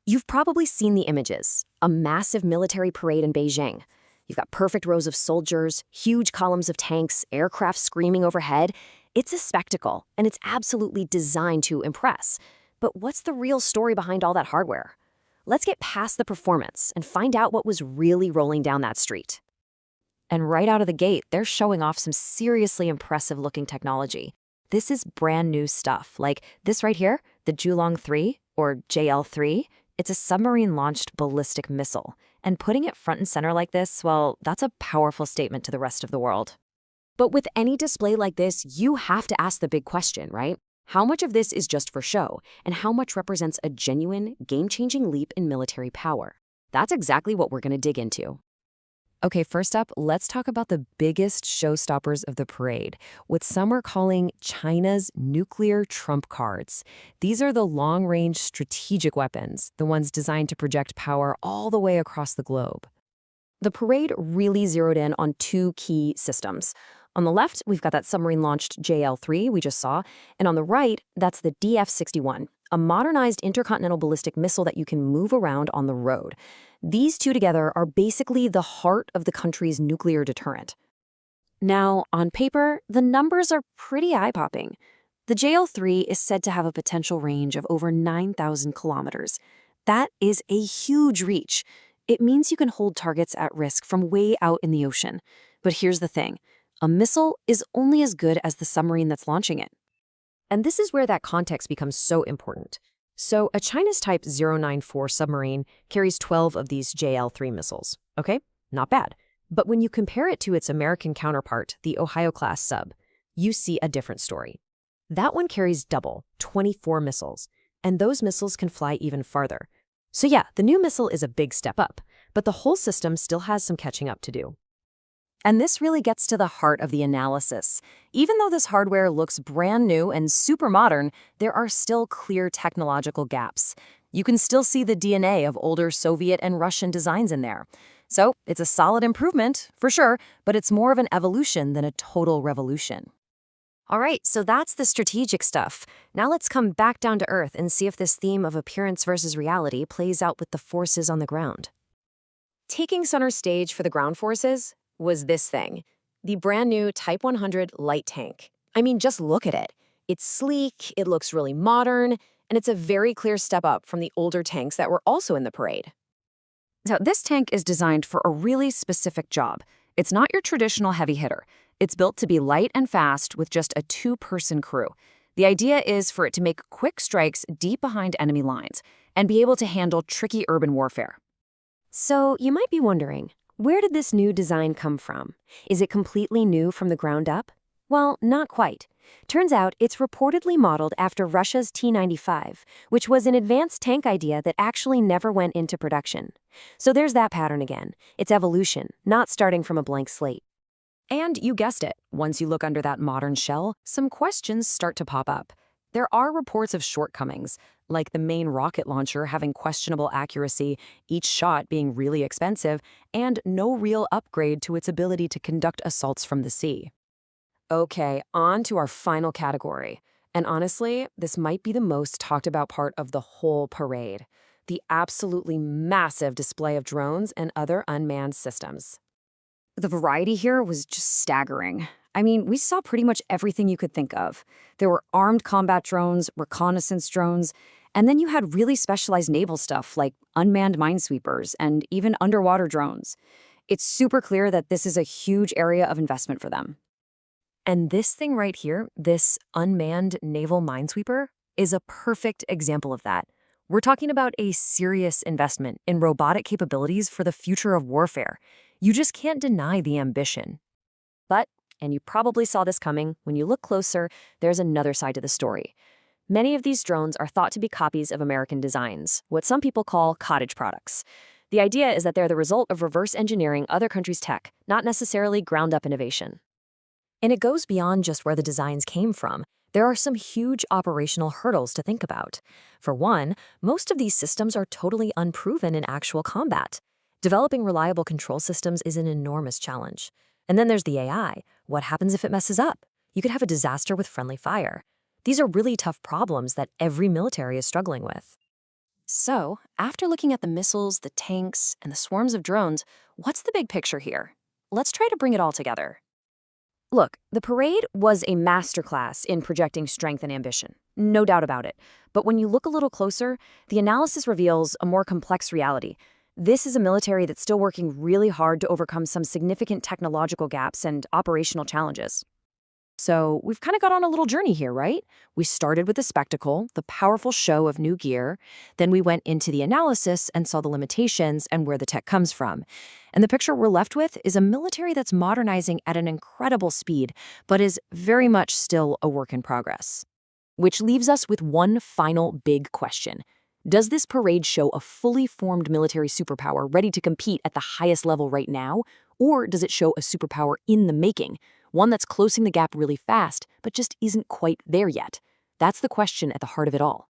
You've probably seen the images. A massive military parade in Beijing. You've got perfect rows of soldiers, huge columns of tanks, aircraft screaming overhead. It's a spectacle, and it's absolutely designed to impress. But what's the real story behind all that hardware? Let's get past the performance and find out what was really rolling down that street. And right out of the gate, they're showing off some seriously impressive-looking technology. This is brand new stuff, like this right here, the Zhulong 3, or JL-3. It's a submarine-launched ballistic missile, and putting it front and center like this, well, that's a powerful statement to the rest of the world. But with any display like this, you have to ask the big question, right? How much of this is just for show, and how much represents a genuine, game-changing leap in military power? That's exactly what we're going to dig into. Okay, first up, let's talk about the biggest showstoppers of the parade, what some are calling China's nuclear trump cards. These are the long-range strategic weapons, the ones designed to project power all the way across the globe. The parade really zeroed in on two key systems. On the left, we've got that submarine-launched JL-3 we just saw, and on the right, that's the DF-61, a modernized intercontinental ballistic missile that you can move around on the road. These two together are basically the heart of the country's nuclear deterrent. Now, on paper, the numbers are pretty eye-popping. The JL-3 is said to have a potential range of over 9,000 kilometers. That is a huge reach. It means you can hold targets at risk from way out in the ocean. But here's the thing. A missile is only as good as the submarine that's launching it. And this is where that context becomes so important. So a China's Type 094 submarine carries 12 of these JL-3 missiles. Okay, not bad. But when you compare it to its American counterpart, the Ohio-class sub, you see a different story. That one carries double, 24 missiles, and those missiles can fly even farther. So yeah, the new missile is a big step up, but the whole system still has some catching up to do. And this really gets to the heart of the analysis. Even though this hardware looks brand new and super modern, there are still clear technological gaps. You can still see the DNA of older Soviet and Russian designs in there. So it's a solid improvement, for sure, but it's more of an evolution than a total revolution. All right, so that's the strategic stuff. Now let's come back down to earth and see if this theme of appearance versus reality plays out with the forces on the ground. Taking center stage for the ground forces was this thing, the brand new Type 100 light tank. I mean, just look at it. It's sleek, it looks really modern, and it's a very clear step up from the older tanks that were also in the parade. Now, this tank is designed for a really specific job. It's not your traditional heavy hitter. It's built to be light and fast with just a two-person crew. The idea is for it to make quick strikes deep behind enemy lines and be able to handle tricky urban warfare. So you might be wondering, where did this new design come from? Is it completely new from the ground up? Well, not quite. Turns out it's reportedly modeled after Russia's T-95, which was an advanced tank idea that actually never went into production. So there's that pattern again. It's evolution, not starting from a blank slate. And you guessed it, once you look under that modern shell, some questions start to pop up. There are reports of shortcomings, like the main rocket launcher having questionable accuracy, each shot being really expensive, and no real upgrade to its ability to conduct assaults from the sea. Okay, on to our final category. And honestly, this might be the most talked about part of the whole parade, the absolutely massive display of drones and other unmanned systems. The variety here was just staggering. I mean, we saw pretty much everything you could think of. There were armed combat drones, reconnaissance drones, and then you had really specialized naval stuff like unmanned minesweepers and even underwater drones. It's super clear that this is a huge area of investment for them. And this thing right here, this unmanned naval minesweeper, is a perfect example of that. We're talking about a serious investment in robotic capabilities for the future of warfare. You just can't deny the ambition. But, and you probably saw this coming, when you look closer, there's another side to the story. Many of these drones are thought to be copies of American designs, what some people call cottage products. The idea is that they're the result of reverse engineering other countries' tech, not necessarily ground-up innovation. And it goes beyond just where the designs came from. There are some huge operational hurdles to think about. For one, most of these systems are totally unproven in actual combat. Developing reliable control systems is an enormous challenge. And then there's the AI. What happens if it messes up? You could have a disaster with friendly fire. These are really tough problems that every military is struggling with. So, after looking at the missiles, the tanks, and the swarms of drones, what's the big picture here? Let's try to bring it all together. Look, the parade was a masterclass in projecting strength and ambition. No doubt about it. But when you look a little closer, the analysis reveals a more complex reality. This is a military that's still working really hard to overcome some significant technological gaps and operational challenges. So, we've kind of got on a little journey here, right? We started with the spectacle, the powerful show of new gear. Then we went into the analysis and saw the limitations and where the tech comes from. And the picture we're left with is a military that's modernizing at an incredible speed, but is very much still a work in progress. Which leaves us with one final big question. Does this parade show a fully formed military superpower ready to compete at the highest level right now? Or does it show a superpower in the making? One that's closing the gap really fast, but just isn't quite there yet? That's the question at the heart of it all.